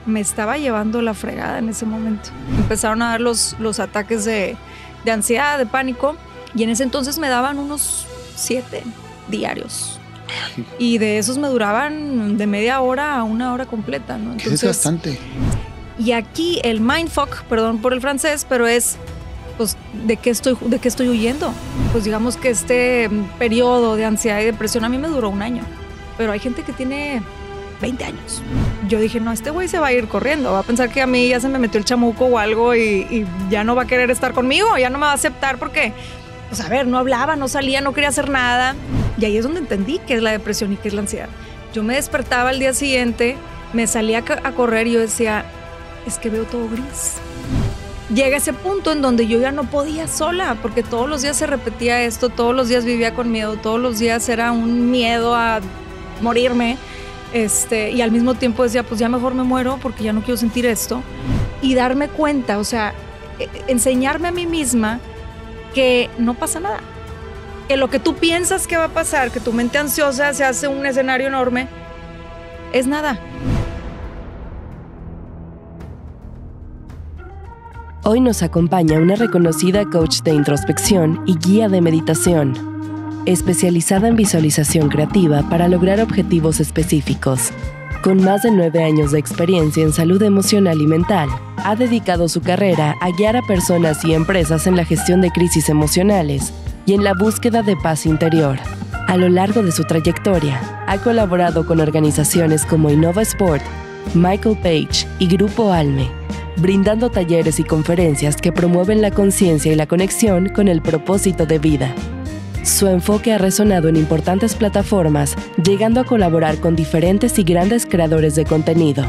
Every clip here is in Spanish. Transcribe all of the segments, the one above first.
me estaba llevando la fregada en ese momento. Empezaron a dar los ataques de ansiedad, de pánico, y en ese entonces me daban unos 7 diarios. Ay. Y de esos me duraban de media hora a 1 hora completa, ¿no? Entonces, es bastante. Y aquí el mindfuck, perdón por el francés, pero es, pues, ¿de qué estoy huyendo? Pues digamos que este periodo de ansiedad y depresión a mí me duró 1 año, pero hay gente que tiene 20 años. Yo dije, no, este güey se va a ir corriendo, va a pensar que a mí ya se me metió el chamuco o algo y ya no va a querer estar conmigo, ya no me va a aceptar porque, pues a ver, no hablaba, no salía, no quería hacer nada. Y ahí es donde entendí qué es la depresión y qué es la ansiedad. Yo me despertaba al día siguiente, me salía a correr y yo decía, es que veo todo gris. Llega ese punto en donde yo ya no podía sola, porque todos los días se repetía esto, todos los días vivía con miedo, todos los días era un miedo a morirme, y al mismo tiempo decía, pues ya mejor me muero porque ya no quiero sentir esto. Y darme cuenta, o sea, enseñarme a mí misma que no pasa nada, que lo que tú piensas que va a pasar, que tu mente ansiosa se hace un escenario enorme, es nada. Hoy nos acompaña una reconocida coach de introspección y guía de meditación, especializada en visualización creativa para lograr objetivos específicos. Con más de 9 años de experiencia en salud emocional y mental, ha dedicado su carrera a guiar a personas y empresas en la gestión de crisis emocionales y en la búsqueda de paz interior. A lo largo de su trayectoria, ha colaborado con organizaciones como Innova Sport, Michael Page y Grupo Alme, brindando talleres y conferencias que promueven la conciencia y la conexión con el propósito de vida. Su enfoque ha resonado en importantes plataformas, llegando a colaborar con diferentes y grandes creadores de contenido,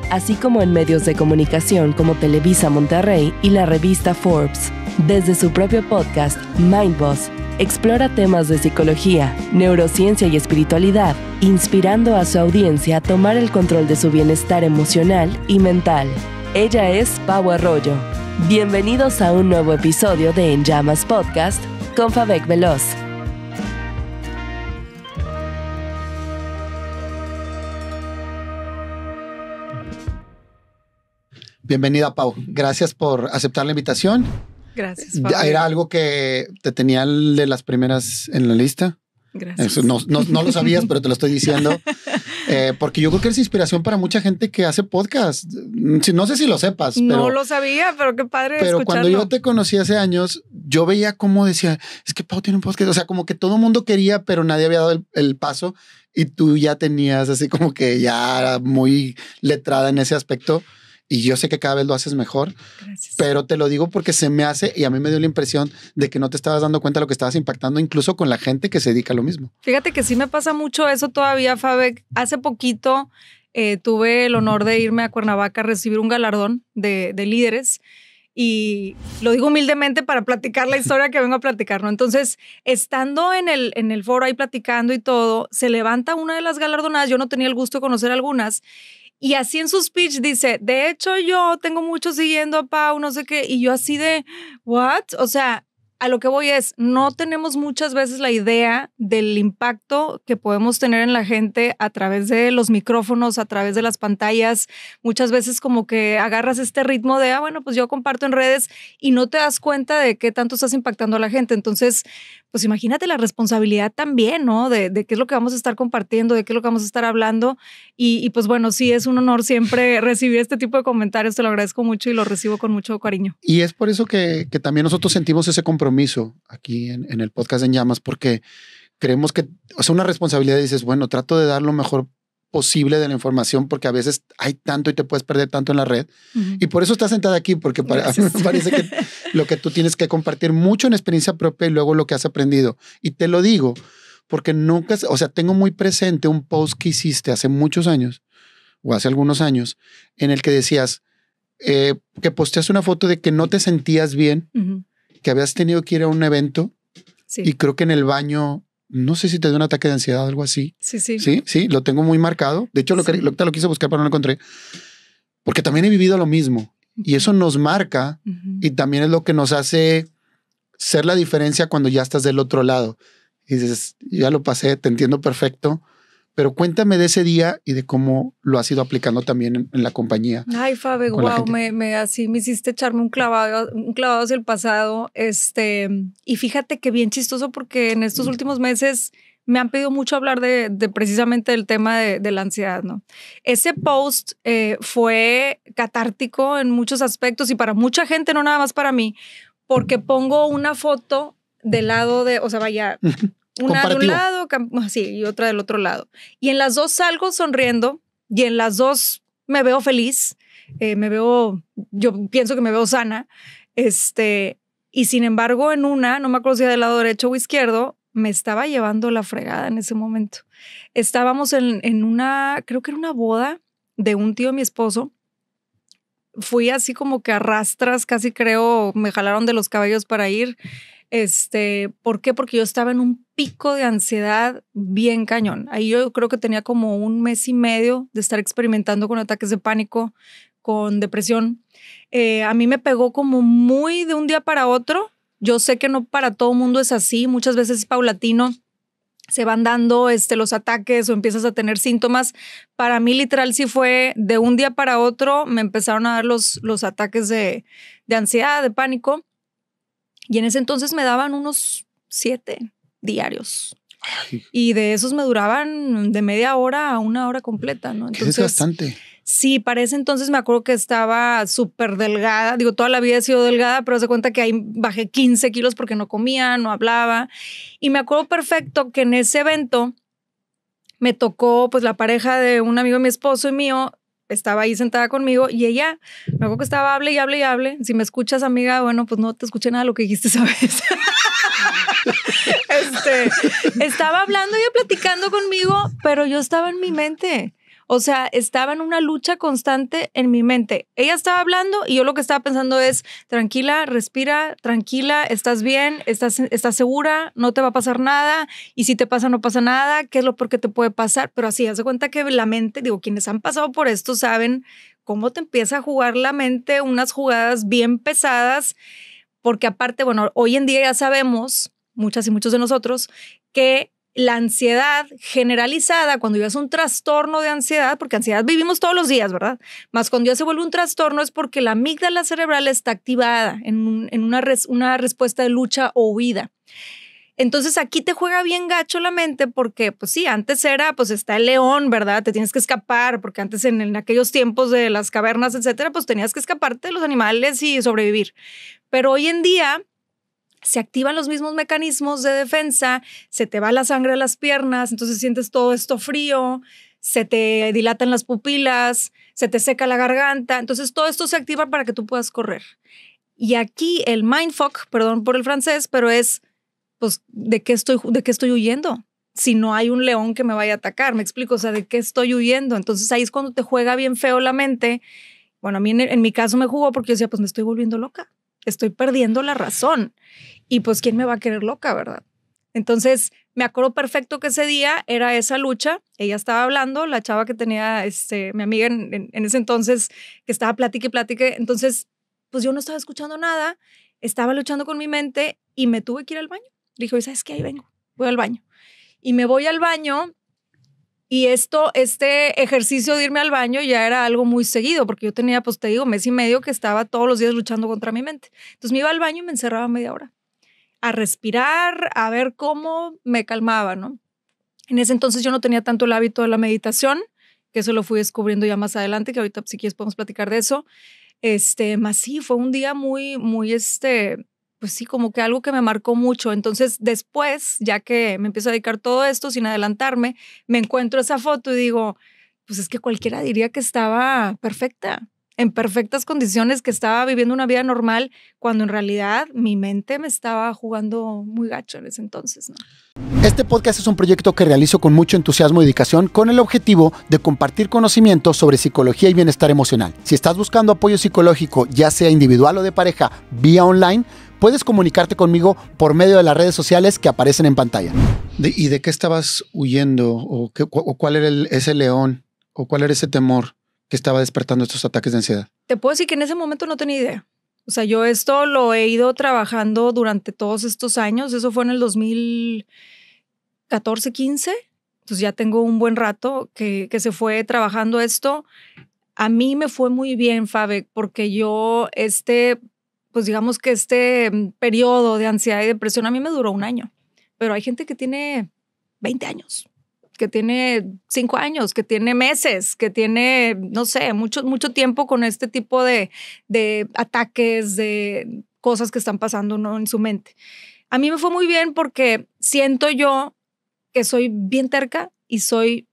así como en medios de comunicación como Televisa Monterrey y la revista Forbes. Desde su propio podcast, Mindboss, explora temas de psicología, neurociencia y espiritualidad, inspirando a su audiencia a tomar el control de su bienestar emocional y mental. Ella es Pau Arroyo. Bienvenidos a un nuevo episodio de En Llamas Podcast con Fabek Veloz. Bienvenida, Pau. Gracias por aceptar la invitación. Gracias, Fabek. ¿Era algo que te tenía de las primeras en la lista? Gracias. Eso no lo sabías, pero te lo estoy diciendo. Porque yo creo que es inspiración para mucha gente que hace podcast. No sé si lo sepas. No lo sabía, pero qué padre Pero escucharlo. cuando yo te conocí hace años, yo veía cómo decía, es que Pau tiene un podcast. O sea, como que todo el mundo quería, pero nadie había dado el paso. Y tú ya tenías así como que ya era muy letrada en ese aspecto. Y yo sé que cada vez lo haces mejor. Gracias. Pero te lo digo porque se me hace, y a mí me dio la impresión de que no te estabas dando cuenta de lo que estabas impactando, incluso con la gente que se dedica a lo mismo. Fíjate que sí me pasa mucho eso todavía, Fabek. Hace poquito tuve el honor de irme a Cuernavaca a recibir un galardón de líderes. Y lo digo humildemente para platicar la historia que vengo a platicar, ¿no? Entonces, estando en el foro ahí platicando y todo, se levanta una de las galardonadas. Yo no tenía el gusto de conocer algunas. Y así en su speech dice, de hecho yo tengo mucho siguiendo a Pau, no sé qué. Y yo así de, ¿what? O sea, a lo que voy es, no tenemos muchas veces la idea del impacto que podemos tener en la gente a través de los micrófonos, a través de las pantallas. Muchas veces como que agarras este ritmo de, bueno, pues yo comparto en redes y no te das cuenta de qué tanto estás impactando a la gente. Entonces, pues imagínate la responsabilidad también, ¿no? De qué es lo que vamos a estar compartiendo, de qué es lo que vamos a estar hablando. Y pues bueno, sí, es un honor siempre recibir este tipo de comentarios. Te lo agradezco mucho y lo recibo con mucho cariño. Y es por eso que también nosotros sentimos ese compromiso aquí en el podcast En Llamas, porque creemos que, o sea, una responsabilidad, dices, bueno, trato de dar lo mejor posible de la información, porque a veces hay tanto y te puedes perder tanto en la red. Uh-huh. Y por eso estás sentada aquí, porque a mí me parece que lo que tú tienes que compartir mucho en experiencia propia y luego lo que has aprendido. Y te lo digo, porque nunca, o sea, tengo muy presente un post que hiciste hace muchos años, o hace algunos años, en el que decías que posteaste una foto de que no te sentías bien, uh-huh, que habías tenido que ir a un evento, sí, y creo que en el baño, no sé si te dio un ataque de ansiedad o algo así. Sí, sí. Sí, lo tengo muy marcado. De hecho, sí, lo quise buscar, pero no lo encontré. Porque también he vivido lo mismo. Uh-huh. Y eso nos marca, uh-huh, y también es lo que nos hace ser la diferencia cuando ya estás del otro lado. Y dices, ya lo pasé, te entiendo perfecto, Pero cuéntame de ese día y de cómo lo has ido aplicando también en la compañía. Ay, Fabe, wow, así me hiciste echarme un clavado hacia el pasado. Y fíjate que bien chistoso porque en estos últimos meses me han pedido mucho hablar de precisamente del tema de la ansiedad, ¿no? Ese post fue catártico en muchos aspectos y para mucha gente, no nada más para mí, porque pongo una foto del lado de, o sea, vaya, una de un lado, sí, y otra del otro lado. Y en las dos salgo sonriendo y en las dos me veo feliz, yo pienso que me veo sana, y sin embargo en una, no me acuerdo si era del lado derecho o izquierdo, me estaba llevando la fregada en ese momento. Estábamos en una, creo que era una boda de un tío de mi esposo. Fui así como que a rastras, casi creo, me jalaron de los cabellos para ir. ¿Por qué? Porque yo estaba en un pico de ansiedad bien cañón. Ahí yo creo que tenía como 1 mes y medio de estar experimentando con ataques de pánico, con depresión. A mí me pegó como muy de un día para otro. Yo sé que no para todo mundo es así. Muchas veces es paulatino. Se van dando los ataques o empiezas a tener síntomas. Para mí literal sí fue de un día para otro. Me empezaron a dar los ataques de ansiedad, de pánico. Y en ese entonces me daban unos 7 diarios. Ay. Y de esos me duraban de media hora a 1 hora completa, ¿no? Entonces, es bastante. Sí, para ese entonces me acuerdo que estaba súper delgada. Digo, toda la vida he sido delgada, pero se cuenta que ahí bajé 15 kilos porque no comía, no hablaba. Y me acuerdo perfecto que en ese evento me tocó pues la pareja de un amigo de mi esposo y mío. Estaba ahí sentada conmigo y ella, me acuerdo que estaba hable y hable y hable. Si me escuchas, amiga, bueno, pues no te escuché nada de lo que dijiste esa vez. Estaba hablando y platicando conmigo, pero yo estaba en mi mente. O sea, estaba en una lucha constante en mi mente. Ella estaba hablando y yo lo que estaba pensando es, tranquila, respira, tranquila, estás bien, estás segura, no te va a pasar nada. Y si te pasa, no pasa nada. ¿Qué es lo peor que te puede pasar? Pero así, haz de cuenta que la mente, digo, quienes han pasado por esto saben cómo te empieza a jugar la mente unas jugadas bien pesadas. Porque aparte, bueno, hoy en día ya sabemos, muchas y muchos de nosotros, que la ansiedad generalizada, cuando ya es un trastorno de ansiedad, porque ansiedad vivimos todos los días, ¿verdad? Más cuando ya se vuelve un trastorno es porque la amígdala cerebral está activada en una respuesta de lucha o huida. Entonces aquí te juega bien gacho la mente porque, pues sí, antes era, pues está el león, ¿verdad? Te tienes que escapar porque antes en aquellos tiempos de las cavernas, etcétera, pues tenías que escaparte de los animales y sobrevivir. Pero hoy en día se activan los mismos mecanismos de defensa, se te va la sangre a las piernas, entonces sientes todo esto frío, se te dilatan las pupilas, se te seca la garganta, entonces todo esto se activa para que tú puedas correr. Y aquí el mindfuck, perdón por el francés, pero es, pues, ¿de qué estoy huyendo? Si no hay un león que me vaya a atacar, me explico, o sea, ¿de qué estoy huyendo? Entonces ahí es cuando te juega bien feo la mente. Bueno, a mí en mi caso me jugó porque yo decía, pues me estoy volviendo loca, estoy perdiendo la razón. Y pues, ¿quién me va a querer loca, verdad? Entonces, me acuerdo perfecto que ese día era esa lucha. Ella estaba hablando, la chava que tenía, mi amiga en ese entonces, que estaba plática y plática. Entonces, pues yo no estaba escuchando nada, estaba luchando con mi mente y me tuve que ir al baño. Dije, ¿sabes qué? Ahí vengo, voy al baño. Y me voy al baño y este ejercicio de irme al baño ya era algo muy seguido, porque yo tenía, pues te digo, 1 mes y medio que estaba todos los días luchando contra mi mente. Entonces me iba al baño y me encerraba media hora a respirar, a ver cómo me calmaba, ¿no? En ese entonces yo no tenía tanto el hábito de la meditación, que eso lo fui descubriendo ya más adelante, que ahorita si quieres podemos platicar de eso. Más sí, fue un día muy, muy, pues sí, como que algo que me marcó mucho. Entonces después, ya que me empiezo a dedicar todo esto sin adelantarme, me encuentro esa foto y digo, pues es que cualquiera diría que estaba perfecta, en perfectas condiciones, que estaba viviendo una vida normal, cuando en realidad mi mente me estaba jugando muy gacho en ese entonces, ¿no? Este podcast es un proyecto que realizo con mucho entusiasmo y dedicación con el objetivo de compartir conocimientos sobre psicología y bienestar emocional. Si estás buscando apoyo psicológico, ya sea individual o de pareja, vía online, puedes comunicarte conmigo por medio de las redes sociales que aparecen en pantalla. ¿Y de qué estabas huyendo? ¿O cuál era ese león? ¿O cuál era ese temor que estaba despertando estos ataques de ansiedad? Te puedo decir que en ese momento no tenía idea. O sea, yo esto lo he ido trabajando durante todos estos años. Eso fue en el 2014, 15, Entonces ya tengo un buen rato que se fue trabajando esto. A mí me fue muy bien, Fabe, porque yo pues digamos que este periodo de ansiedad y depresión a mí me duró un año, pero hay gente que tiene 20 años, que tiene 5 años, que tiene meses, que tiene, no sé, mucho tiempo con este tipo de ataques, de cosas que están pasando, ¿no?, en su mente. A mí me fue muy bien porque siento yo que soy bien terca y soy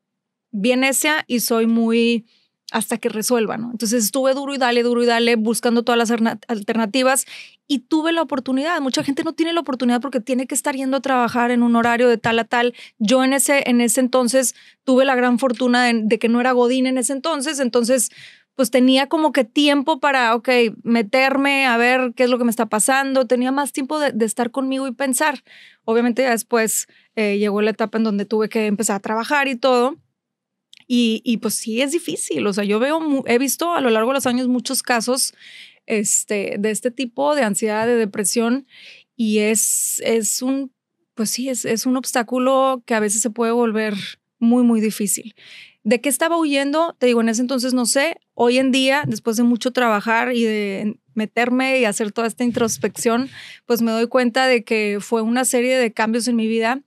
bien necia y soy muy hasta que resuelva, ¿no? Entonces estuve duro y dale buscando todas las alternativas y tuve la oportunidad. Mucha gente no tiene la oportunidad porque tiene que estar yendo a trabajar en un horario de tal a tal. Yo en ese entonces tuve la gran fortuna de que no era godín en ese entonces pues tenía como que tiempo para, ok, meterme a ver qué es lo que me está pasando. Tenía más tiempo de estar conmigo y pensar. Obviamente ya después llegó la etapa en donde tuve que empezar a trabajar y todo. Y pues sí, es difícil. O sea, he visto a lo largo de los años muchos casos de este tipo de ansiedad, de depresión, y es un obstáculo que a veces se puede volver muy, muy difícil. ¿De qué estaba huyendo? Te digo, en ese entonces no sé. Hoy en día, después de mucho trabajar y de meterme y hacer toda esta introspección, pues me doy cuenta de que fue una serie de cambios en mi vida.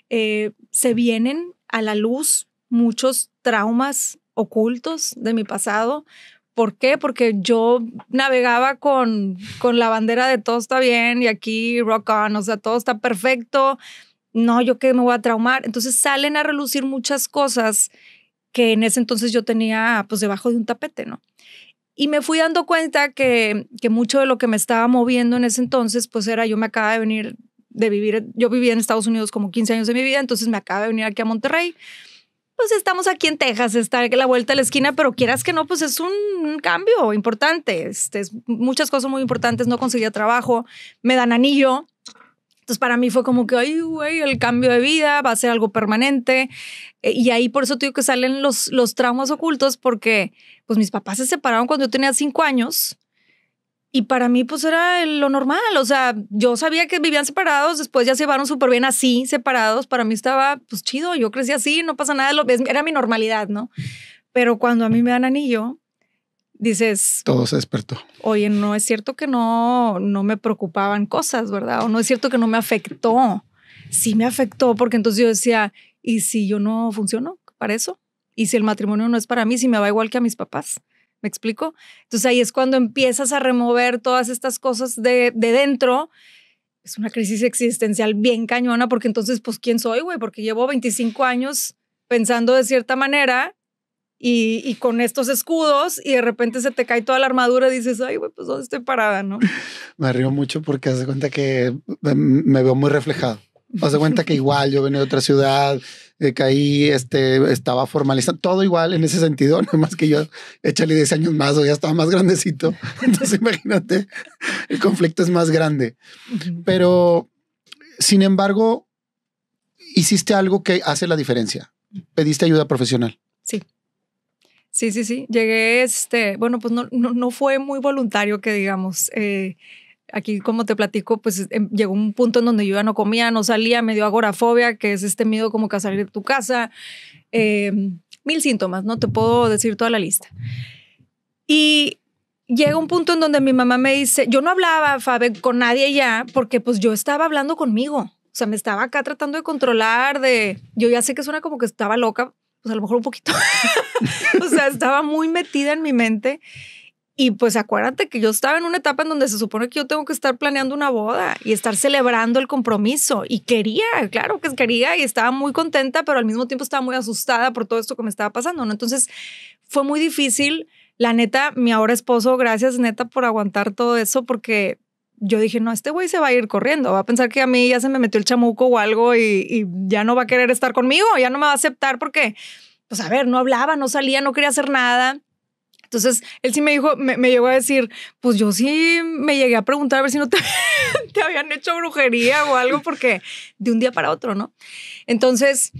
Se vienen a la luz muchos traumas ocultos de mi pasado. ¿Por qué? Porque yo navegaba con la bandera de todo está bien y aquí rock on, o sea, todo está perfecto. No, yo qué me voy a traumar. Entonces salen a relucir muchas cosas que en ese entonces yo tenía pues debajo de un tapete, ¿no? Y me fui dando cuenta que mucho de lo que me estaba moviendo en ese entonces pues era, yo me acababa de venir de vivir, yo vivía en Estados Unidos como 15 años de mi vida, entonces me acaba de venir aquí a Monterrey. Pues estamos aquí en Texas, está a la vuelta de la esquina, pero quieras que no, pues es un cambio importante. Muchas cosas muy importantes, no conseguía trabajo, me dan anillo. Entonces para mí fue como que, ay, güey, el cambio de vida va a ser algo permanente. Y ahí por eso te digo que salen los traumas ocultos, porque pues mis papás se separaron cuando yo tenía 5 años. Y para mí, pues era lo normal. O sea, yo sabía que vivían separados, después ya se llevaron súper bien así, separados. Para mí estaba, pues chido, yo crecí así, no pasa nada, era mi normalidad, ¿no? Pero cuando a mí me dan anillo, dices... Todo se despertó. Oye, no es cierto que no me preocupaban cosas, ¿verdad? O no es cierto que no me afectó. Sí me afectó, porque entonces yo decía, ¿y si yo no funciono para eso? ¿Y si el matrimonio no es para mí, si me va igual que a mis papás? ¿Me explico? Entonces ahí es cuando empiezas a remover todas estas cosas de dentro. Es una crisis existencial bien cañona, porque entonces, pues, ¿quién soy, güey? Porque llevo 25 años pensando de cierta manera y con estos escudos y de repente se te cae toda la armadura y dices, ay, güey, pues, ¿dónde estoy parada, no? Me río mucho porque haz de cuenta que me veo muy reflejado. Haz de cuenta que igual yo venía de otra ciudad, caí, estaba formalizando, todo igual en ese sentido, nada más que yo échale 10 años más o ya estaba más grandecito. Entonces imagínate, el conflicto es más grande. Pero, sin embargo, hiciste algo que hace la diferencia. Pediste ayuda profesional. Sí. Sí. Llegué, bueno, pues no fue muy voluntario que digamos. Aquí, como te platico, pues llegó un punto en donde yo ya no comía, no salía, me dio agorafobia, que es este miedo como que a salir de tu casa. 1000 síntomas, no te puedo decir toda la lista. Y llega un punto en donde mi mamá me dice, yo no hablaba, Fabe, con nadie ya, porque pues yo estaba hablando conmigo. O sea, me estaba acá tratando de controlar, yo ya sé que suena como que estaba loca, pues a lo mejor un poquito. O sea, estaba muy metida en mi mente. Y pues acuérdate que yo estaba en una etapa en donde se supone que yo tengo que estar planeando una boda y estar celebrando el compromiso. Y claro que quería y estaba muy contenta, pero al mismo tiempo estaba muy asustada por todo esto que me estaba pasando, ¿no? Entonces fue muy difícil. La neta, mi ahora esposo, gracias neta por aguantar todo eso, porque yo dije, no, este güey se va a ir corriendo, va a pensar que a mí ya se me metió el chamuco o algo y ya no va a querer estar conmigo, ya no me va a aceptar porque, pues a ver, no hablaba, no salía, no quería hacer nada. Entonces, él sí me dijo, me llegó a decir, pues yo sí me llegué a preguntar a ver si no te habían hecho brujería o algo, porque de un día para otro, ¿no? Entonces,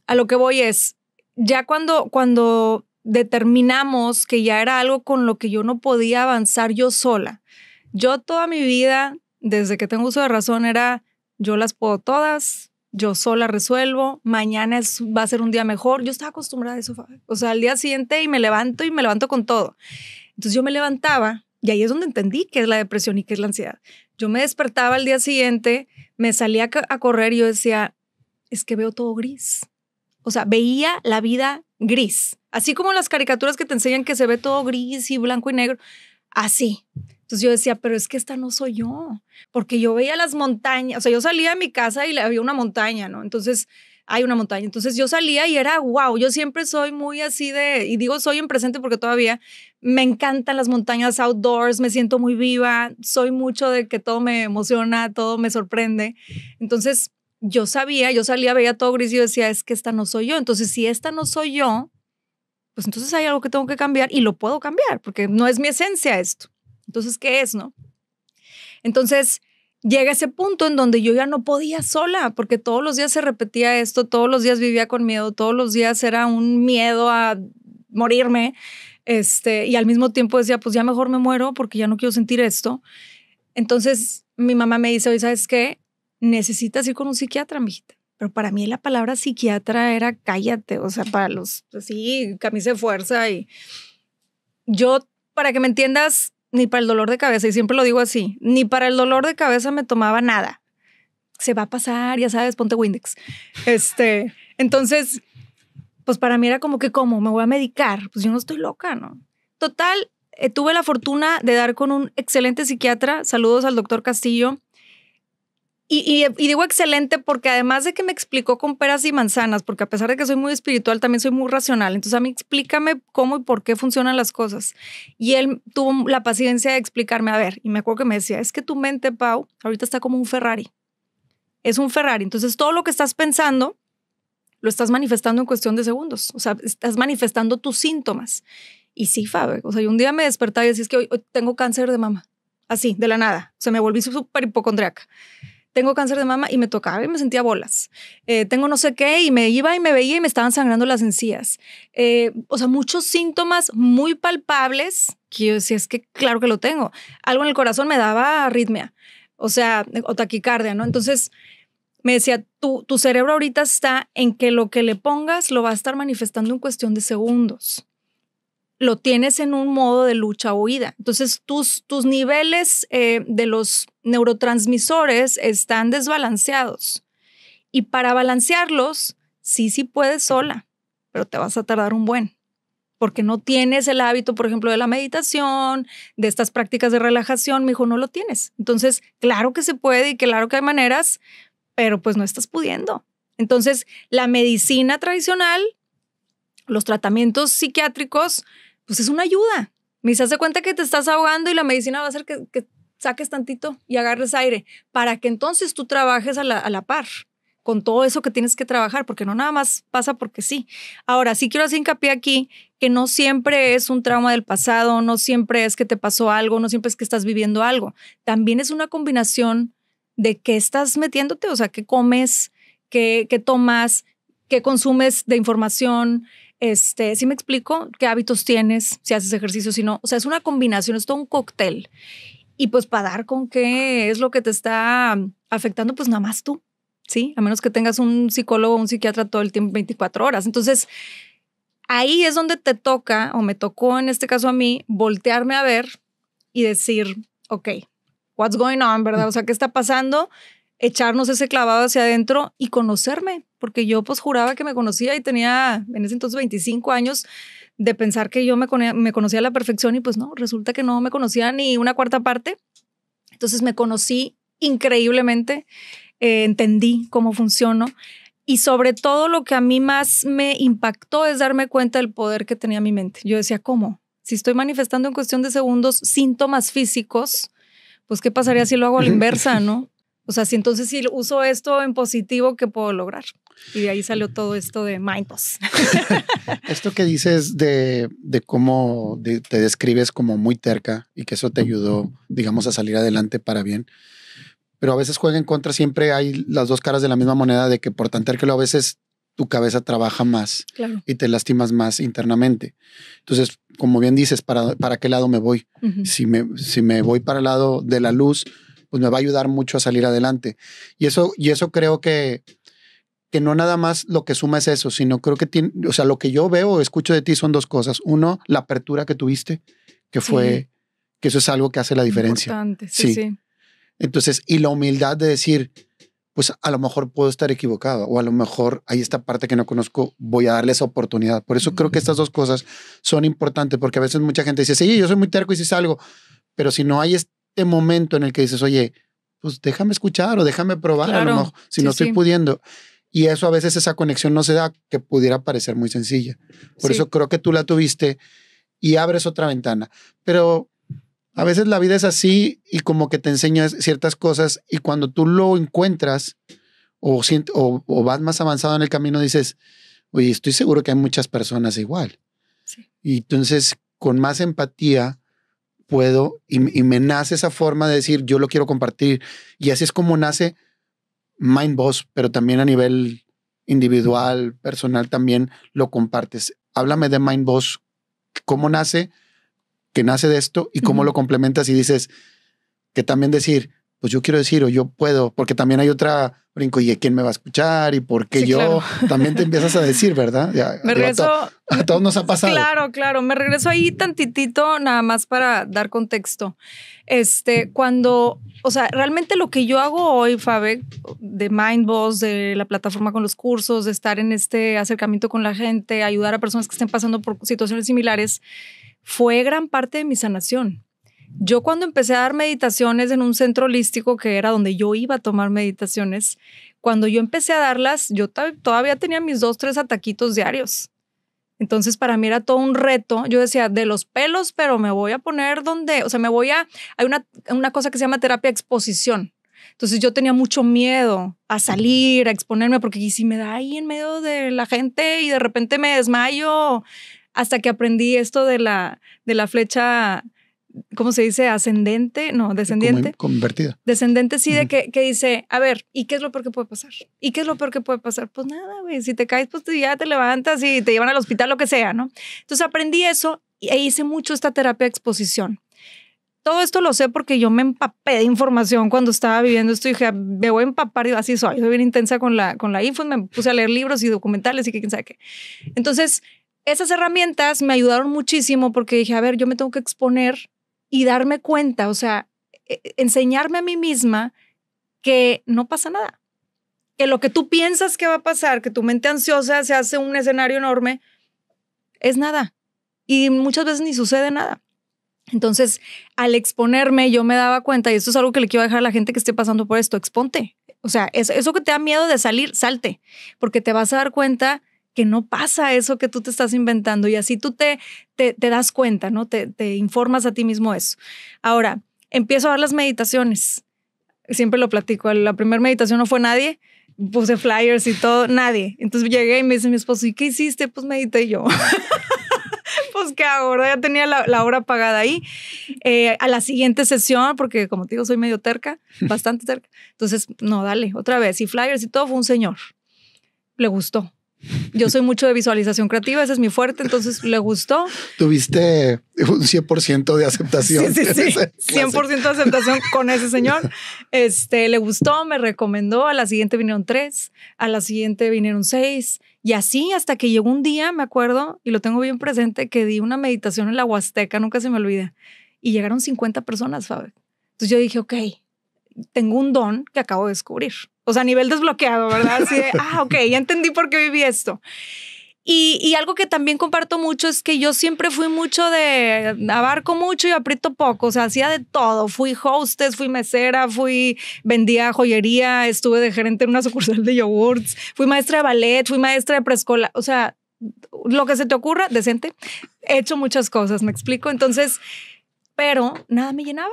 a lo que voy es, ya cuando determinamos que ya era algo con lo que yo no podía avanzar yo sola. Yo toda mi vida, desde que tengo uso de razón, era, yo las puedo todas, yo sola resuelvo, mañana va a ser un día mejor. Yo estaba acostumbrada a eso, o sea, al día siguiente y me levanto con todo. Entonces yo me levantaba y ahí es donde entendí qué es la depresión y qué es la ansiedad. Yo me despertaba al día siguiente, me salía a correr y yo decía, es que veo todo gris. O sea, veía la vida gris. Así como las caricaturas que te enseñan que se ve todo gris y blanco y negro. Así. Entonces yo decía, pero es que esta no soy yo. Porque yo veía las montañas. O sea, yo salía de mi casa y había una montaña, ¿no? Entonces, hay una montaña. Entonces yo salía y era wow. Yo siempre soy muy así y digo soy en presente porque todavía me encantan las montañas outdoors. Me siento muy viva. Soy mucho de que todo me emociona, todo me sorprende. Entonyo salía, veía todo gris y yo decía, es que esta no soy yo. Entonces, si esta no soy yo, pues entonces hay algo que tengo que cambiar y lo puedo cambiar porque no es mi esencia esto. Entonces, ¿qué es, no? Entonces, llega ese punto en donde yo ya no podía sola porque todos los días se repetía esto, todos los días vivía con miedo, todos los días era un miedo a morirme. Y al mismo tiempo decía, pues ya mejor me muero porque ya no quiero sentir esto. Entonces, mi mamá me dice, oye, ¿sabes qué? Necesitas ir con un psiquiatra, mijita. Pero para mí la palabra psiquiatra era cállate, o sea, para los, así, camisa de fuerza. Y yo, para que me entiendas, ni para el dolor de cabeza, y siempre lo digo así, ni para el dolor de cabeza me tomaba nada. Se va a pasar, ya sabes, ponte Windex. Entonces, pues para mí era como que, ¿cómo? ¿Me voy a medicar? Pues yo no estoy loca, ¿no? Total, tuve la fortuna de dar con un excelente psiquiatra. Saludos al doctor Castillo. Y digo excelente porque además de que me explicó con peras y manzanas, porque a pesar de que soy muy espiritual, también soy muy racional. Entonces a mí explícame cómo y por qué funcionan las cosas. Y él tuvo la paciencia de explicarme, a ver, y me acuerdo que me decía, es que tu mente, Pau, ahorita está como un Ferrari. Es un Ferrari. Entonces todo lo que estás pensando lo estás manifestando en cuestión de segundos. O sea, estás manifestando tus síntomas. Y sí, Fabe, o sea, yo un día me despertaba y decía, es que hoy tengo cáncer de mama. Así, de la nada. O sea, me volví súper hipocondriaca. Tengo cáncer de mama y me tocaba y me sentía bolas. Tengo no sé qué y me iba y me veía y me estaban sangrando las encías. O sea, muchos síntomas muy palpables que yo decía, es que claro que lo tengo. Algo en el corazón me daba arritmia, o sea, o taquicardia, ¿no? Entonces me decía, tu cerebro ahorita está en que lo que le pongas lo va a estar manifestando en cuestión de segundos. Lo tienes en un modo de lucha o huida. Entonces, tus niveles de los neurotransmisores están desbalanceados. Y para balancearlos, sí puedes sola, pero te vas a tardar un buen. Porque no tienes el hábito, por ejemplo, de la meditación, de estas prácticas de relajación. Me dijo, no lo tienes. Entonces, claro que se puede y claro que hay maneras, pero pues no estás pudiendo. Entonces, la medicina tradicional, los tratamientos psiquiátricos, pues es una ayuda. Me dice, hace cuenta que te estás ahogando y la medicina va a hacer que saques tantito y agarres aire para que entonces tú trabajes a la par con todo eso que tienes que trabajar, porque no nada más pasa porque sí. Ahora, sí quiero hacer hincapié aquí que no siempre es un trauma del pasado, no siempre es que te pasó algo, no siempre es que estás viviendo algo. También es una combinación de qué estás metiéndote, o sea, qué comes, qué tomas, qué consumes de información. ¿Sí me explico? ¿Qué hábitos tienes? Si haces ejercicio, si no. O sea, es una combinación, es todo un cóctel. Y pues para dar con qué es lo que te está afectando, pues nada más tú, ¿sí? A menos que tengas un psicólogo o un psiquiatra todo el tiempo, 24 horas. Entonces, ahí es donde te toca, o me tocó en este caso a mí, voltearme a ver y decir, ok, what's going on, ¿verdad? O sea, ¿qué está pasando? Echarnos ese clavado hacia adentro y conocerme, porque yo pues juraba que me conocía y tenía en ese entonces 25 años de pensar que yo me conocía a la perfección y pues no, resulta que no me conocía ni una cuarta parte. Entonces me conocí increíblemente, entendí cómo funciono y sobre todo lo que a mí más me impactó es darme cuenta del poder que tenía mi mente. Yo decía, ¿cómo? Si estoy manifestando en cuestión de segundos síntomas físicos, pues ¿qué pasaría si lo hago a la inversa, no? O sea, si entonces si uso esto en positivo, ¿qué puedo lograr? Y de ahí salió todo esto de Mindboss. Esto que dices de cómo te describes como muy terca y que eso te ayudó, digamos, a salir adelante para bien. Pero a veces juega en contra, siempre hay las dos caras de la misma moneda de que por tan terco a veces tu cabeza trabaja más, claro, y te lastimas más internamente. Entonces, como bien dices, ¿para qué lado me voy? Uh-huh. Si me voy para el lado de la luz, pues me va a ayudar mucho a salir adelante. Y eso creo que que no nada más lo que suma es eso, sino creo que tiene, o sea, lo que yo veo o escucho de ti son dos cosas. Uno, la apertura que tuviste, que fue, que eso es algo que hace la diferencia. Importante, sí. Entonces, y la humildad de decir, pues a lo mejor puedo estar equivocado o a lo mejor hay esta parte que no conozco, voy a darle esa oportunidad. Por eso creo que estas dos cosas son importantes, porque a veces mucha gente dice, sí, yo soy muy terco y sí salgo, pero si no hay este momento en el que dices, oye, pues déjame escuchar o déjame probar, claro. a lo mejor, si no estoy pudiendo. Y eso a veces esa conexión no se da, que pudiera parecer muy sencilla. Por eso creo que tú la tuviste y abres otra ventana. Pero a veces la vida es así y como que te enseñas ciertas cosas y cuando tú lo encuentras o vas más avanzado en el camino, dices, oye, estoy seguro que hay muchas personas igual. Sí. Y entonces con más empatía puedo y me nace esa forma de decir, yo lo quiero compartir. Y así es como nace Mind Boss, pero también a nivel individual, personal, también lo compartes. Háblame de Mind Boss, cómo nace, que nace de esto y cómo lo complementas y dices que también decir, pues yo quiero decir o yo puedo, porque también hay otra brinco y ¿quién me va a escuchar? Y por qué yo claro. También te empiezas a decir, ¿verdad? Ya, me regreso. A todos nos ha pasado. Claro. Me regreso ahí tantitito nada más para dar contexto. Cuando, o sea, realmente lo que yo hago hoy, Fabe, de Mind Boss, de la plataforma con los cursos, de estar en este acercamiento con la gente, ayudar a personas que estén pasando por situaciones similares, fue gran parte de mi sanación. Yo cuando empecé a dar meditaciones en un centro holístico que era donde yo iba a tomar meditaciones, cuando yo empecé a darlas, yo todavía tenía mis 2-3 ataquitos diarios. Entonces para mí era todo un reto. Yo decía, de los pelos, pero me voy a poner donde, o sea, hay una cosa que se llama terapia exposición. Entonces yo tenía mucho miedo a salir, a exponerme, porque ¿y si me da ahí en medio de la gente y de repente me desmayo? Hasta que aprendí esto de la flecha, ¿cómo se dice? Ascendente, no, descendiente. Convertida. Descendente, sí, de que dice, a ver, ¿y qué es lo peor que puede pasar? ¿Y qué es lo peor que puede pasar? Pues nada, güey, si te caes, pues ya te levantas y te llevan al hospital, lo que sea, ¿no? Entonces aprendí eso e hice mucho esta terapia de exposición. Todo esto lo sé porque yo me empapé de información cuando estaba viviendo esto y dije, me voy a empapar, y así soy bien intensa con la info, me puse a leer libros y documentales y que quién sabe qué. Entonces, esas herramientas me ayudaron muchísimo porque dije, a ver, yo me tengo que exponer y darme cuenta, o sea, enseñarme a mí misma que no pasa nada. Que lo que tú piensas que va a pasar, que tu mente ansiosa se hace un escenario enorme, es nada. Y muchas veces ni sucede nada. Entonces, al exponerme, yo me daba cuenta, y esto es algo que le quiero dejar a la gente que esté pasando por esto, exponte. O sea, eso que te da miedo de salir, salte, porque te vas a dar cuenta que no pasa eso que tú te estás inventando y así tú te das cuenta, ¿no? Te informas a ti mismo eso. Ahora, empiezo a dar las meditaciones. Siempre lo platico. La primera meditación no fue nadie. Puse flyers y todo, nadie. Entonces llegué y me dice mi esposo, ¿y qué hiciste? Pues medité yo. Pues qué hago, ¿verdad? Ya tenía la hora pagada ahí. A la siguiente sesión, porque como te digo, soy medio terca, bastante terca. Entonces, no, dale, otra vez. Y flyers y todo, fue un señor. Le gustó. Yo soy mucho de visualización creativa, ese es mi fuerte, entonces le gustó. Tuviste un 100% de aceptación. Sí. 100% de aceptación con ese señor. Le gustó, me recomendó, a la siguiente vinieron 3, a la siguiente vinieron 6 y así hasta que llegó un día, me acuerdo, y lo tengo bien presente, que di una meditación en la Huasteca, nunca se me olvida, y llegaron 50 personas, Fabe. Entonces yo dije, ok, tengo un don que acabo de descubrir. O sea, a nivel desbloqueado, ¿verdad? Así de, ok, ya entendí por qué viví esto. Y algo que también comparto mucho es que yo siempre fui mucho de abarco mucho y aprieto poco. O sea, hacía de todo. Fui hostess, fui mesera, vendía joyería, estuve de gerente en una sucursal de yogurts, fui maestra de ballet, fui maestra de preescolar. O sea, lo que se te ocurra, decente. He hecho muchas cosas, ¿me explico? Entonces, pero nada me llenaba.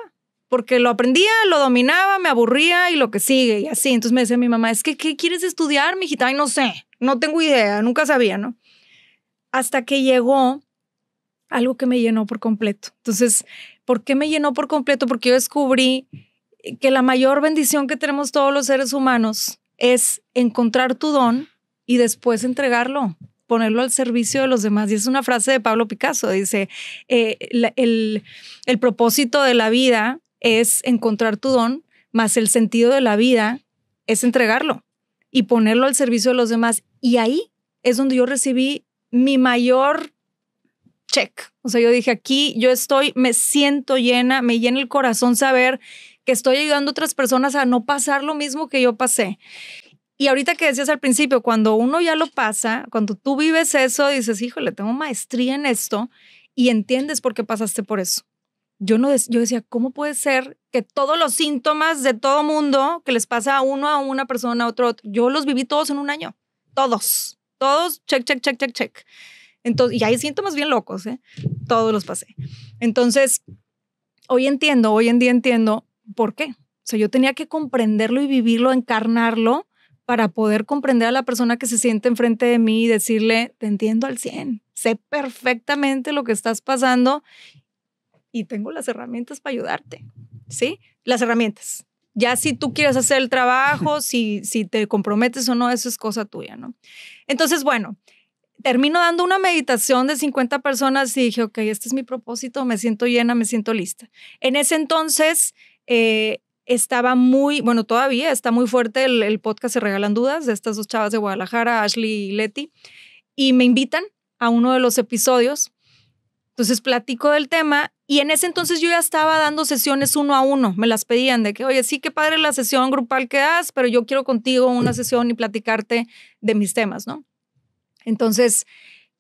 Porque lo aprendía, lo dominaba, me aburría y lo que sigue y así. Entonces me decía mi mamá, es que, ¿qué quieres estudiar, mijita? Ay, no sé, no tengo idea, nunca sabía, ¿no? Hasta que llegó algo que me llenó por completo. Entonces, ¿por qué me llenó por completo? Porque yo descubrí que la mayor bendición que tenemos todos los seres humanos es encontrar tu don y después entregarlo, ponerlo al servicio de los demás. Y es una frase de Pablo Picasso, dice, el propósito de la vida es encontrar tu don, más el sentido de la vida es entregarlo. y ponerlo al servicio de los demás. Y ahí es donde yo recibí mi mayor check. O sea, yo dije, aquí yo estoy, me siento llena, me llena el corazón saber que estoy ayudando a otras personas a no pasar lo mismo que yo pasé. Y ahorita que decías al principio, cuando uno ya lo pasa, cuando tú vives eso, dices, híjole, tengo maestría en esto y entiendes por qué pasaste por eso. Yo decía, ¿cómo puede ser que todos los síntomas de todo mundo que les pasa a una persona, a otro, yo los viví todos en un año? Todos, check. Entonces, y hay síntomas bien locos, ¿eh? Todos los pasé. Entonces, hoy en día entiendo por qué. O sea, yo tenía que comprenderlo y vivirlo, encarnarlo para poder comprender a la persona que se siente enfrente de mí y decirle, te entiendo al 100, sé perfectamente lo que estás pasando y tengo las herramientas para ayudarte, ¿sí? Las herramientas. Ya si tú quieres hacer el trabajo, si te comprometes o no, eso es cosa tuya, ¿no? Entonces, bueno, termino dando una meditación de 50 personas y dije, ok, este es mi propósito, me siento llena, me siento lista. En ese entonces estaba todavía está muy fuerte el podcast Se Regalan Dudas de estas dos chavas de Guadalajara, Ashley y Leti, y me invitan a uno de los episodios. Entonces platico del tema y en ese entonces yo ya estaba dando sesiones 1 a 1. Me las pedían de que, oye, sí, qué padre la sesión grupal que das, pero yo quiero contigo una sesión y platicarte de mis temas, ¿no? Entonces,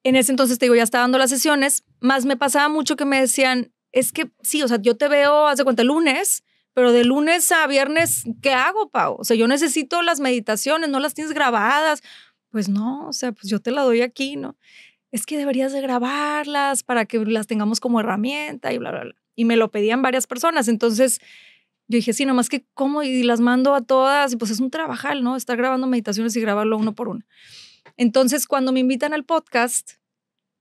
en ese entonces te digo, ya estaba dando las sesiones, más me pasaba mucho que me decían, es que sí, o sea, yo te veo, haz de cuenta, el lunes, pero de lunes a viernes, ¿qué hago, Pau? O sea, yo necesito las meditaciones, ¿no las tienes grabadas? Pues no, o sea, pues yo te la doy aquí, ¿no? Es que deberías de grabarlas para que las tengamos como herramienta y bla, bla, bla. Y me lo pedían varias personas. Entonces yo dije, sí, nomás que cómo y las mando a todas. Y pues es un trabajal, ¿no? Estar grabando meditaciones y grabarlo uno por uno. Entonces cuando me invitan al podcast,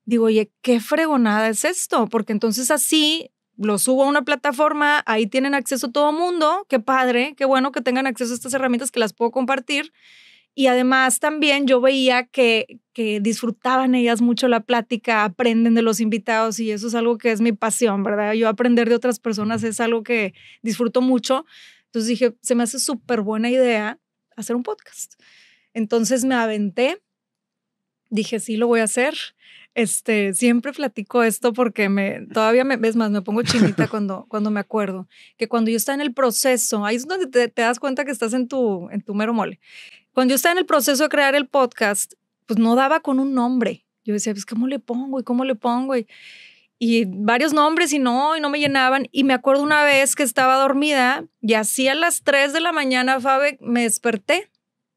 digo, oye, qué fregonada es esto. Porque entonces así lo subo a una plataforma, ahí tienen acceso todo mundo. Qué padre, qué bueno que tengan acceso a estas herramientas que las puedo compartir. Y además también yo veía que disfrutaban ellas mucho la plática, aprenden de los invitados y eso es algo que es mi pasión, ¿verdad? Yo aprender de otras personas es algo que disfruto mucho. Entonces dije, se me hace súper buena idea hacer un podcast. Entonces me aventé, dije, sí, lo voy a hacer. Siempre platico esto porque todavía ves más, me pongo chinita cuando me acuerdo que cuando yo estaba en el proceso, ahí es donde te das cuenta que estás en tu mero mole. Cuando yo estaba en el proceso de crear el podcast, pues no daba con un nombre. Yo decía, pues, ¿cómo le pongo? Y varios nombres y no me llenaban. Y me acuerdo una vez que estaba dormida y así a las 3 de la mañana, Fabe, me desperté,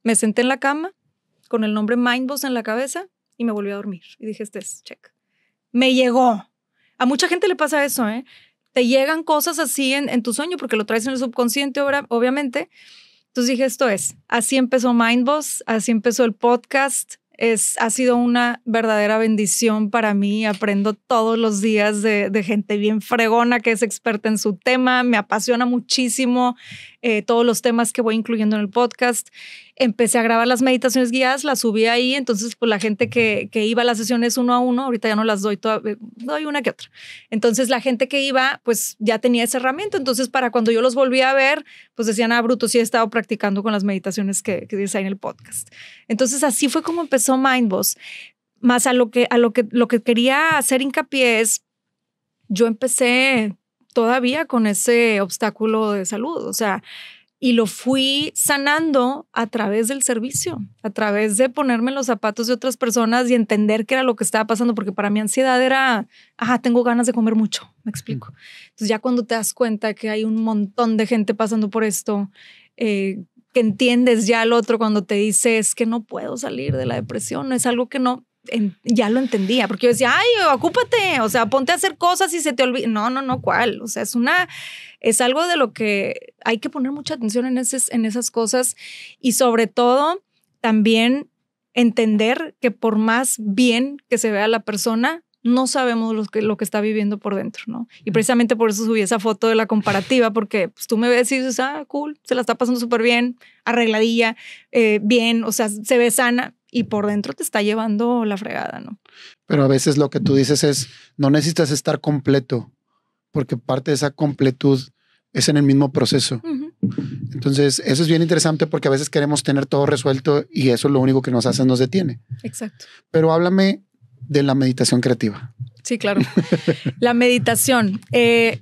me senté en la cama con el nombre Mindboss en la cabeza y me volví a dormir. Y dije, check. Me llegó. A mucha gente le pasa eso, ¿eh? Te llegan cosas así en tu sueño porque lo traes en el subconsciente, obviamente. Entonces dije, así empezó Mindboss, así empezó el podcast. Ha sido una verdadera bendición para mí. Aprendo todos los días de gente bien fregona que es experta en su tema. Me apasiona muchísimo todos los temas que voy incluyendo en el podcast. Empecé a grabar las meditaciones guiadas, las subí ahí. Entonces, pues la gente que iba a las sesiones 1 a 1, ahorita ya no las doy, doy una que otra. Entonces, la gente que iba, pues ya tenía esa herramienta. Entonces, para cuando yo los volví a ver, pues decían, bruto, sí he estado practicando con las meditaciones que dice ahí en el podcast. Entonces, así fue como empezó Mindboss. Más a lo que quería hacer hincapié es, yo empecé todavía con ese obstáculo de salud, o sea, y lo fui sanando a través del servicio, a través de ponerme en los zapatos de otras personas y entender qué era lo que estaba pasando, porque para mi ansiedad era, tengo ganas de comer mucho, me explico. Entonces ya cuando te das cuenta que hay un montón de gente pasando por esto, que entiendes ya al otro cuando te dice es que no puedo salir de la depresión, es algo que ya lo entendía, porque yo decía, ocúpate, o sea, ponte a hacer cosas y se te olvida. No, ¿cuál? O sea, es algo de lo que hay que poner mucha atención en esas cosas y sobre todo también entender que por más bien que se vea la persona, no sabemos lo que está viviendo por dentro, ¿no? Y precisamente por eso subí esa foto de la comparativa, porque pues, tú me ves y dices, cool, se la está pasando súper bien, arregladilla, bien, o sea, se ve sana. Y por dentro te está llevando la fregada, ¿no? Pero a veces lo que tú dices es, no necesitas estar completo, porque parte de esa completud es en el mismo proceso. Uh-huh. Entonces, eso es bien interesante porque a veces queremos tener todo resuelto y eso es lo único que nos hace, nos detiene. Exacto. Pero háblame de la meditación creativa. Sí, claro. La meditación.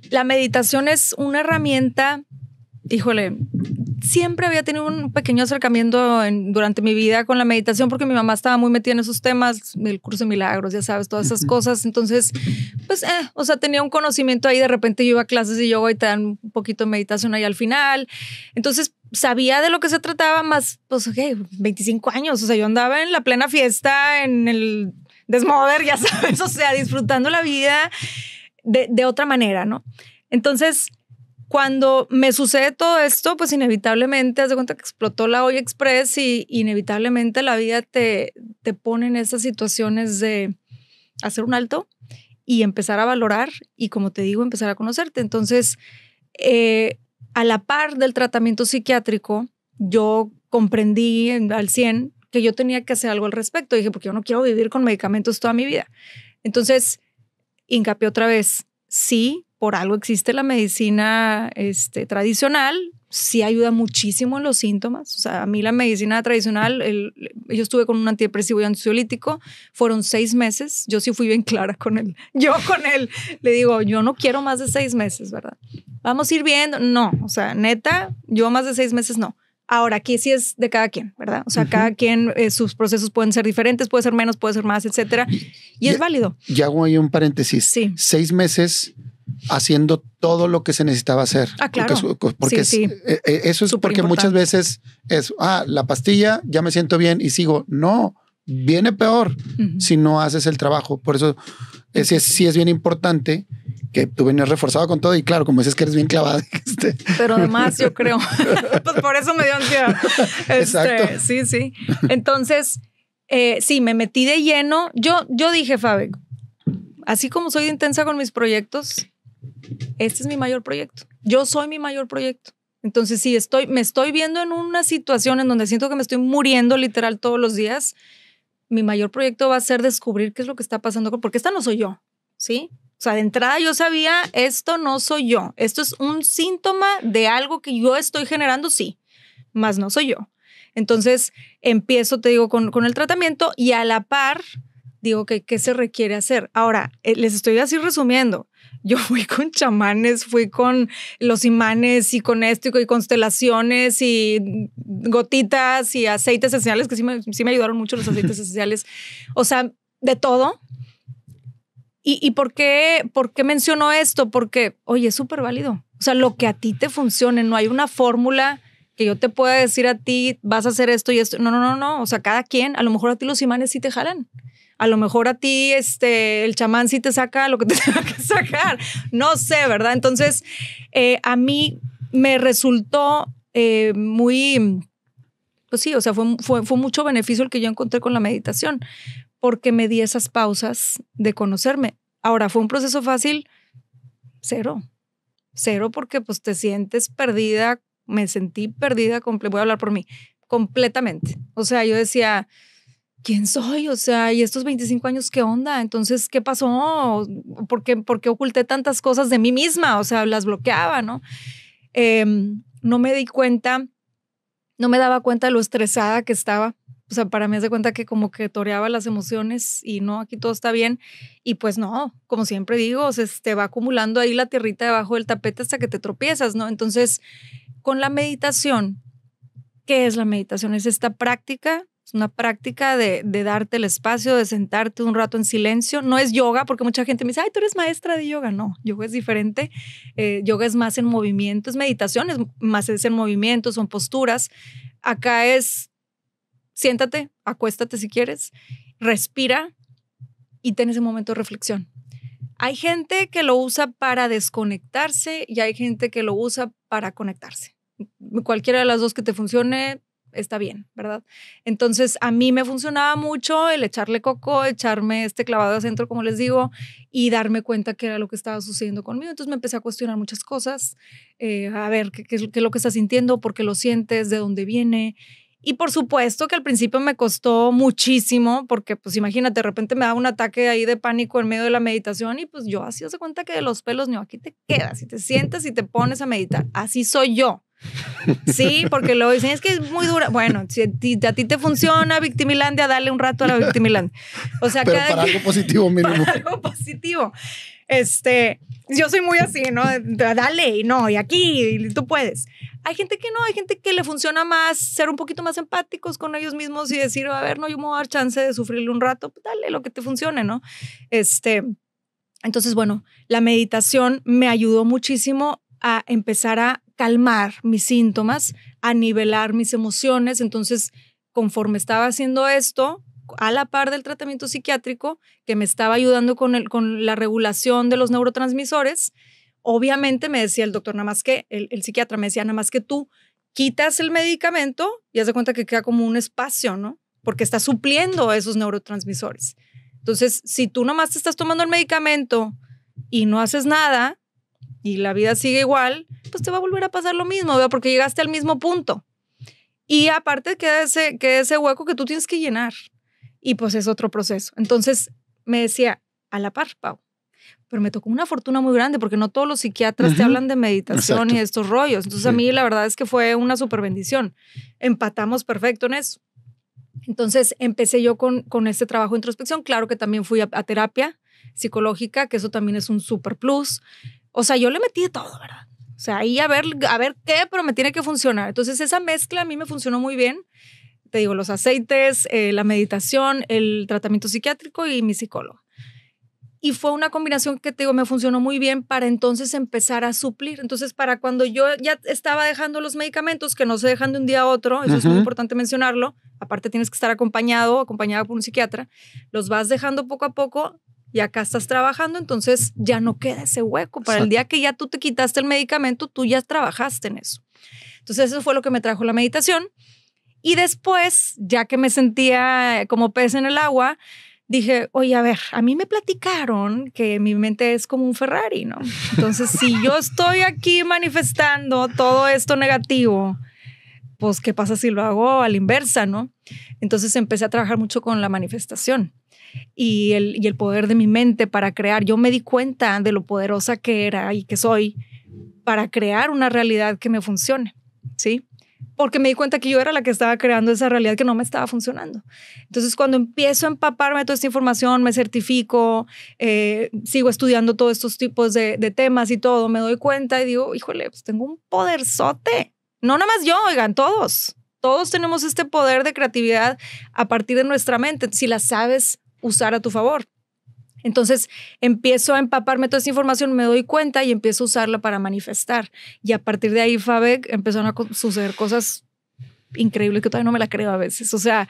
La meditación es una herramienta, híjole, siempre había tenido un pequeño acercamiento durante mi vida con la meditación porque mi mamá estaba muy metida en esos temas, el curso de milagros, ya sabes, todas esas cosas. Entonces, pues, o sea, tenía un conocimiento ahí. De repente yo iba a clases de yoga y te dan un poquito de meditación ahí al final. Entonces, sabía de lo que se trataba más, pues, 25 años. O sea, yo andaba en la plena fiesta, en el desmoder, ya sabes, o sea, disfrutando la vida de otra manera, ¿no? Entonces, cuando me sucede todo esto, pues inevitablemente, haz de cuenta que explotó la olla express y inevitablemente la vida te pone en esas situaciones de hacer un alto y empezar a valorar y, como te digo, empezar a conocerte. Entonces, a la par del tratamiento psiquiátrico, yo comprendí al 100 que yo tenía que hacer algo al respecto. Dije, porque yo no quiero vivir con medicamentos toda mi vida. Entonces, hincapié otra vez, sí, por algo existe la medicina tradicional, sí ayuda muchísimo en los síntomas. O sea, a mí la medicina tradicional, yo estuve con un antidepresivo y ansiolítico, fueron 6 meses. Yo sí fui bien clara con él. Yo con él le digo, yo no quiero más de 6 meses, ¿verdad? Vamos a ir viendo. No, o sea, neta, yo más de 6 meses no. Ahora, aquí sí es de cada quien, ¿verdad? O sea, cada quien, sus procesos pueden ser diferentes, puede ser menos, puede ser más, etcétera. Y es válido. Y hago ahí un paréntesis. Sí. 6 meses haciendo todo lo que se necesitaba hacer. Ah, claro. Porque sí. Eso es porque muchas veces es, la pastilla, ya me siento bien y sigo. No, viene peor si no haces el trabajo. Por eso sí es bien importante que tú venías reforzado con todo y claro, como dices que eres bien clavada. Pero además yo creo, pues por eso me dio ansiedad. Exacto. Sí. Entonces, sí, me metí de lleno. Yo dije, Fabi, así como soy intensa con mis proyectos, este es mi mayor proyecto. Yo soy mi mayor proyecto. Entonces, sí, me estoy viendo en una situación en donde siento que me estoy muriendo literal todos los días. Mi mayor proyecto va a ser descubrir qué es lo que está pasando, porque esta no soy yo, ¿sí? O sea, de entrada yo sabía, esto no soy yo. Esto es un síntoma de algo que yo estoy generando, sí, más no soy yo. Entonces, empiezo, te digo, con el tratamiento y a la par, digo, ¿qué se requiere hacer? Ahora, les estoy así resumiendo. Yo fui con chamanes, fui con los imanes y con esto y constelaciones y gotitas y aceites esenciales, que sí me ayudaron mucho los aceites esenciales. O sea, de todo. ¿Y por qué menciono esto? Porque, oye, es súper válido. O sea, lo que a ti te funcione, no hay una fórmula que yo te pueda decir a ti, vas a hacer esto y esto. No. O sea, cada quien, a lo mejor a ti los imanes sí te jalan. A lo mejor a ti el chamán sí te saca lo que te tenga que sacar. No sé, ¿verdad? Entonces, a mí me resultó muy, pues sí, o sea, fue mucho beneficio el que yo encontré con la meditación, porque me di esas pausas de conocerme. Ahora, ¿fue un proceso fácil? Cero, porque pues te sientes perdida, me sentí perdida, voy a hablar por mí, completamente. O sea, yo decía, ¿quién soy? O sea, ¿y estos 25 años qué onda? Entonces, ¿qué pasó? ¿Por qué oculté tantas cosas de mí misma? O sea, las bloqueaba, ¿no? No me di cuenta, no me daba cuenta de lo estresada que estaba. O sea, para mí es de cuenta que como que toreaba las emociones y no, aquí todo está bien. Y pues no, como siempre digo, se te va acumulando ahí la tierrita debajo del tapete hasta que te tropiezas, ¿no? Entonces, con la meditación, ¿qué es la meditación? Es esta práctica, es una práctica de darte el espacio, de sentarte un rato en silencio. No es yoga, porque mucha gente me dice, ay, tú eres maestra de yoga. No, yoga es diferente. Yoga es más en movimiento, es meditación, es en movimiento, son posturas. Acá es siéntate, acuéstate si quieres, respira y ten ese momento de reflexión. Hay gente que lo usa para desconectarse y hay gente que lo usa para conectarse. Cualquiera de las dos que te funcione está bien, ¿verdad? Entonces, a mí me funcionaba mucho el echarle coco, echarme este clavado de centro, como les digo, y darme cuenta que era lo que estaba sucediendo conmigo. Entonces me empecé a cuestionar muchas cosas, a ver qué es lo que estás sintiendo, por qué lo sientes, de dónde viene. Y por supuesto que al principio me costó muchísimo porque pues imagínate, de repente me daba un ataque ahí de pánico en medio de la meditación y pues yo así se cuenta que de los pelos, no, aquí te quedas y te sientas y te pones a meditar. Así soy yo. Sí, porque luego dicen, es que es muy dura. Bueno, si a ti te funciona Victimilandia, dale un rato a la Victimilandia. O sea, pero para algo positivo mínimo. Para algo positivo. Yo soy muy así, ¿no? Dale, y aquí, y tú puedes. Hay gente que no, hay gente que le funciona más ser un poquito más empáticos con ellos mismos y decir, a ver, no, yo me voy a dar chance de sufrirle un rato, pues dale lo que te funcione, ¿no? Entonces, bueno, la meditación me ayudó muchísimo a empezar a calmar mis síntomas, a nivelar mis emociones. Entonces, conforme estaba haciendo esto, a la par del tratamiento psiquiátrico, que me estaba ayudando con la regulación de los neurotransmisores, obviamente me decía el doctor, nada más que, el psiquiatra me decía, nada más que tú quitas el medicamento y haz de cuenta que queda como un espacio, ¿no? Porque está supliendo esos neurotransmisores. Entonces, si tú nomás te estás tomando el medicamento y no haces nada y la vida sigue igual, pues te va a volver a pasar lo mismo, ¿verdad? Porque llegaste al mismo punto. Y aparte queda ese hueco que tú tienes que llenar. Y pues es otro proceso. Entonces me decía, a la par, Pau. Pero me tocó una fortuna muy grande porque no todos los psiquiatras te hablan de meditación. Exacto. Y de estos rollos. Entonces a mí la verdad es que fue una súper bendición. Empatamos perfecto en eso. Entonces empecé yo con este trabajo de introspección. Claro que también fui a terapia psicológica, que eso también es un super plus. O sea, yo le metí de todo, ¿verdad? O sea, ahí a ver qué, pero me tiene que funcionar. Entonces esa mezcla a mí me funcionó muy bien. Te digo, los aceites, la meditación, el tratamiento psiquiátrico y mi psicólogo. Y fue una combinación que, te digo, me funcionó muy bien para entonces empezar a suplir. Entonces, para cuando yo ya estaba dejando los medicamentos, que no se dejan de un día a otro, eso es muy importante mencionarlo. Aparte, tienes que estar acompañada por un psiquiatra. Los vas dejando poco a poco y acá estás trabajando, entonces ya no queda ese hueco. Para el día que ya tú te quitaste el medicamento, tú ya trabajaste en eso. Entonces, eso fue lo que me trajo la meditación. Y después, ya que me sentía como pez en el agua, dije, oye, a ver, a mí me platicaron que mi mente es como un Ferrari, ¿no? Entonces, si yo estoy aquí manifestando todo esto negativo, pues, ¿qué pasa si lo hago a la inversa, no? Entonces, empecé a trabajar mucho con la manifestación y el poder de mi mente para crear. Yo me di cuenta de lo poderosa que era y que soy para crear una realidad que me funcione, ¿sí? Porque me di cuenta que yo era la que estaba creando esa realidad que no me estaba funcionando. Entonces, cuando empiezo a empaparme de toda esta información, me certifico, sigo estudiando todos estos tipos de temas y todo, me doy cuenta y digo, híjole, pues tengo un poderzote. No nada más yo, oigan, todos. Todos tenemos este poder de creatividad a partir de nuestra mente, si la sabes usar a tu favor. Entonces empiezo a empaparme toda esta información, me doy cuenta y empiezo a usarla para manifestar. Y a partir de ahí, Fabe, empezaron a suceder cosas increíbles que todavía no me la creo a veces. O sea,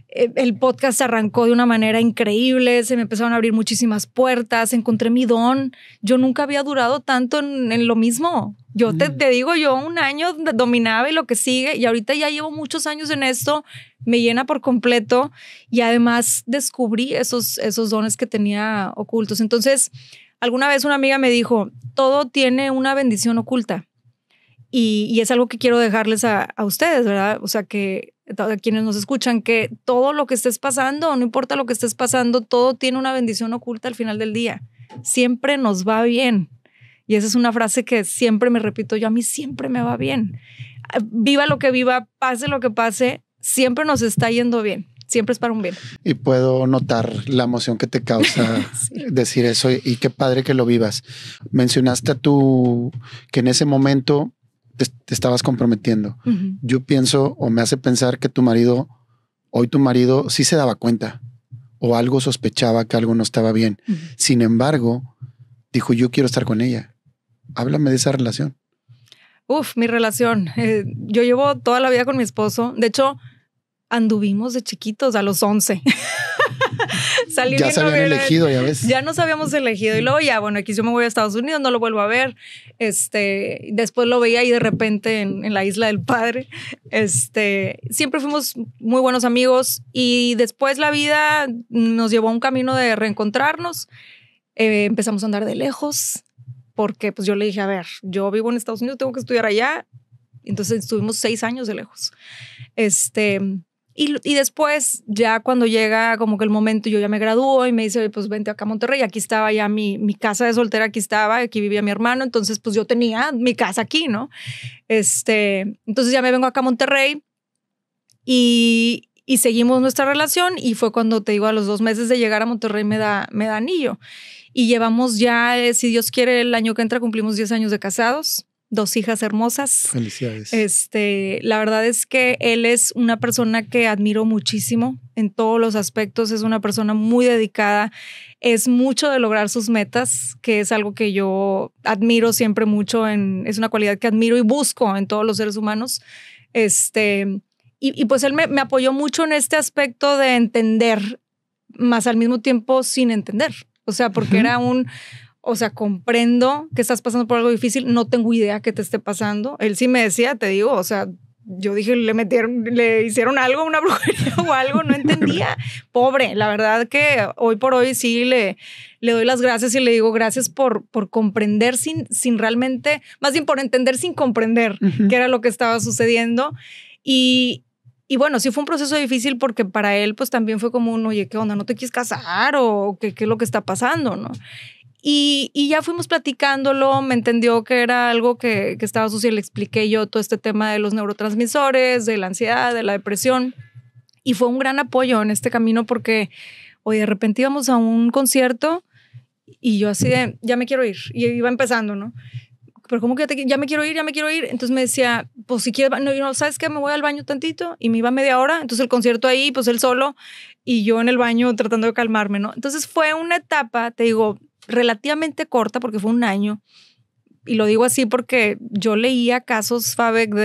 el podcast arrancó de una manera increíble, se me empezaron a abrir muchísimas puertas, encontré mi don. Yo nunca había durado tanto en lo mismo. Yo te digo, yo un año dominaba y lo que sigue, y ahorita ya llevo muchos años en esto, me llena por completo y además descubrí esos dones que tenía ocultos. Entonces, alguna vez una amiga me dijo, todo tiene una bendición oculta y es algo que quiero dejarles a ustedes, ¿verdad? O sea, que a quienes nos escuchan, que todo lo que estés pasando, no importa lo que estés pasando, todo tiene una bendición oculta al final del día. Siempre nos va bien. Y esa es una frase que siempre me repito yo, a mí siempre me va bien. Viva lo que viva, pase lo que pase, siempre nos está yendo bien. Siempre es para un bien. Y puedo notar la emoción que te causa sí. Decir eso y qué padre que lo vivas. Mencionaste que en ese momento te estabas comprometiendo. Yo pienso o me hace pensar que tu marido sí se daba cuenta o algo sospechaba que algo no estaba bien. Sin embargo, dijo, yo quiero estar con ella. Háblame de esa relación. Mi relación. Yo llevo toda la vida con mi esposo. De hecho, anduvimos de chiquitos a los 11. Ya se habían elegido, ya ves. Ya nos habíamos elegido. Y luego ya, bueno, aquí yo me voy a Estados Unidos, no lo vuelvo a ver. Después lo veía ahí de repente en la isla del padre. Siempre fuimos muy buenos amigos y después la vida nos llevó a un camino de reencontrarnos. Empezamos a andar de lejos porque pues yo le dije, a ver, yo vivo en Estados Unidos, tengo que estudiar allá. Entonces estuvimos 6 años de lejos. Y después, ya cuando llega como que el momento, yo ya me gradúo y me dice, pues vente acá a Monterrey. Aquí estaba ya mi casa de soltera, aquí vivía mi hermano. Entonces, pues yo tenía mi casa aquí, ¿no? Entonces ya me vengo acá a Monterrey y seguimos nuestra relación. Y fue cuando, te digo, a los 2 meses de llegar a Monterrey me da anillo. Y llevamos ya, si Dios quiere, el año que entra cumplimos 10 años de casados. 2 hijas hermosas. Felicidades. La verdad es que él es una persona que admiro muchísimo en todos los aspectos. Es una persona muy dedicada. Es mucho de lograr sus metas, que es algo que yo admiro siempre mucho. Es una cualidad que admiro y busco en todos los seres humanos. Y pues él me apoyó mucho en este aspecto de entender, más al mismo tiempo sin entender. O sea, porque era o sea, comprendo que estás pasando por algo difícil, no tengo idea qué te esté pasando. Él sí me decía, te digo, o sea, yo dije, le hicieron algo, una brujería o algo, no entendía. Pobre, la verdad que hoy por hoy sí le doy las gracias y le digo gracias por comprender sin realmente, más bien por entender sin comprender qué era lo que estaba sucediendo. Y bueno, sí fue un proceso difícil porque para él pues también fue como oye, ¿qué onda? ¿No te quieres casar? ¿O qué es lo que está pasando? ¿No? Y ya fuimos platicándolo, me entendió que era algo que estaba sucio, le expliqué yo todo este tema de los neurotransmisores, de la ansiedad, de la depresión, y fue un gran apoyo en este camino porque hoy de repente íbamos a un concierto y yo así de, ya me quiero ir, y iba empezando, ¿no? Pero ¿cómo que ya me quiero ir? Entonces me decía, pues si quieres, no, ¿sabes qué? Me voy al baño tantito, y me iba media hora, entonces el concierto ahí, pues él solo, y yo en el baño tratando de calmarme, ¿no? Entonces fue una etapa, te digo, relativamente corta porque fue 1 año, y lo digo así porque yo leía casos, Fabek,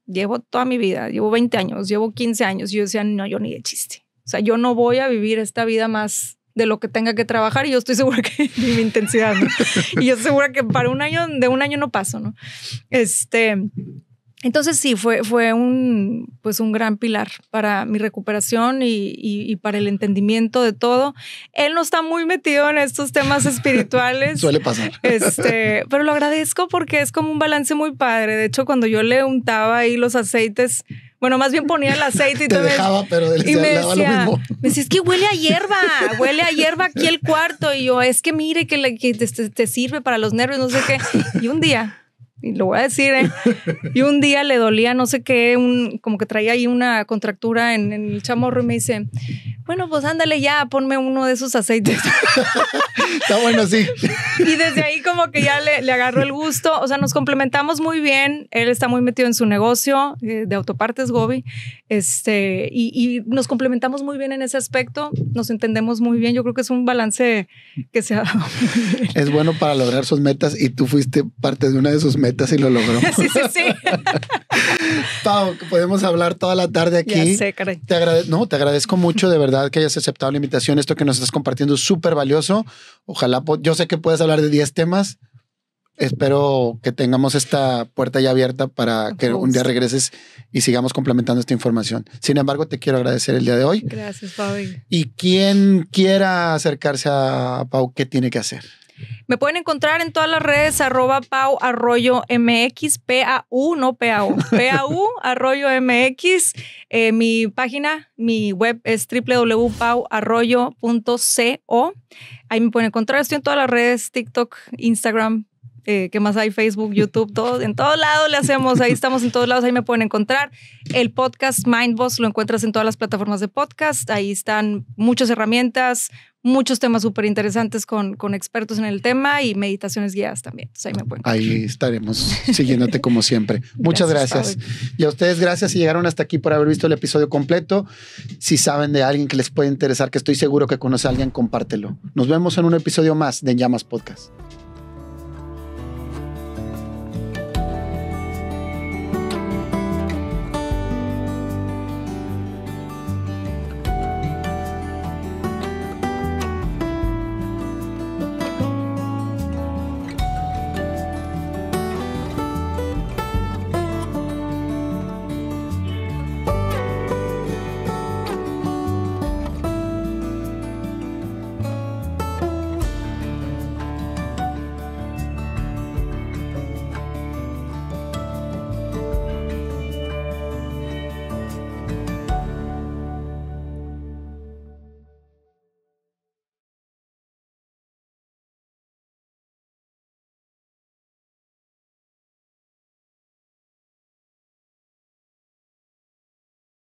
llevo toda mi vida, llevo 20 años, llevo 15 años, y yo decía, no, yo ni de chiste, o sea, yo no voy a vivir esta vida más de lo que tenga que trabajar, y yo estoy segura que ni mi intensidad, ¿no? Y yo estoy segura que para de un año no paso, ¿no? Entonces sí, fue un gran pilar para mi recuperación y para el entendimiento de todo. Él no está muy metido en estos temas espirituales. Suele pasar. Pero lo agradezco porque es como un balance muy padre. De hecho, cuando yo le untaba ahí los aceites, bueno, más bien ponía el aceite y te dejaba, pero él me daba decía, lo mismo. Me decía, es que huele a hierba aquí el cuarto. Y yo, es que mire que te sirve para los nervios, no sé qué. Y un día, y lo voy a decir, y un día le dolía no sé qué, como que traía ahí una contractura en el chamorro, y me dice, bueno, pues ándale ya, ponme uno de esos aceites. Está bueno, sí. Y desde ahí como que ya le agarró el gusto. O sea, nos complementamos muy bien. Él está muy metido en su negocio de autopartes, Gobi. Y nos complementamos muy bien en ese aspecto. Nos entendemos muy bien. Yo creo que es un balance que se ha dado muy bien. Es bueno para lograr sus metas, y tú fuiste parte de una de sus metas y lo logró. Sí. Pau, podemos hablar toda la tarde aquí. Ya sé, caray. Te agradezco mucho de verdad que hayas aceptado la invitación. Esto que nos estás compartiendo es súper valioso. Ojalá, yo sé que puedes hablar de 10 temas. Espero que tengamos esta puerta ya abierta para que un día regreses y sigamos complementando esta información. Sin embargo, te quiero agradecer el día de hoy. Gracias, Fabi. Y quien quiera acercarse a Pau, ¿qué tiene que hacer? Me pueden encontrar en todas las redes @Pau Arroyo MX, PAU, no PAO, PAU Arroyo MX. Mi página, mi web es www.pauarroyo.co. Ahí me pueden encontrar. Estoy en todas las redes, TikTok, Instagram, ¿qué más hay? Facebook, YouTube, todo, en todos lados le hacemos. Ahí estamos en todos lados, ahí me pueden encontrar. El podcast Mindboss lo encuentras en todas las plataformas de podcast. Ahí están muchas herramientas, muchos temas súper interesantes con expertos en el tema y meditaciones guiadas también. Entonces ahí me pueden encontrar. Ahí estaremos siguiéndote como siempre. Muchas gracias. Y a ustedes gracias si llegaron hasta aquí por haber visto el episodio completo. Si saben de alguien que les puede interesar, que estoy seguro que conoce a alguien, compártelo. Nos vemos en un episodio más de En Llamas Podcast.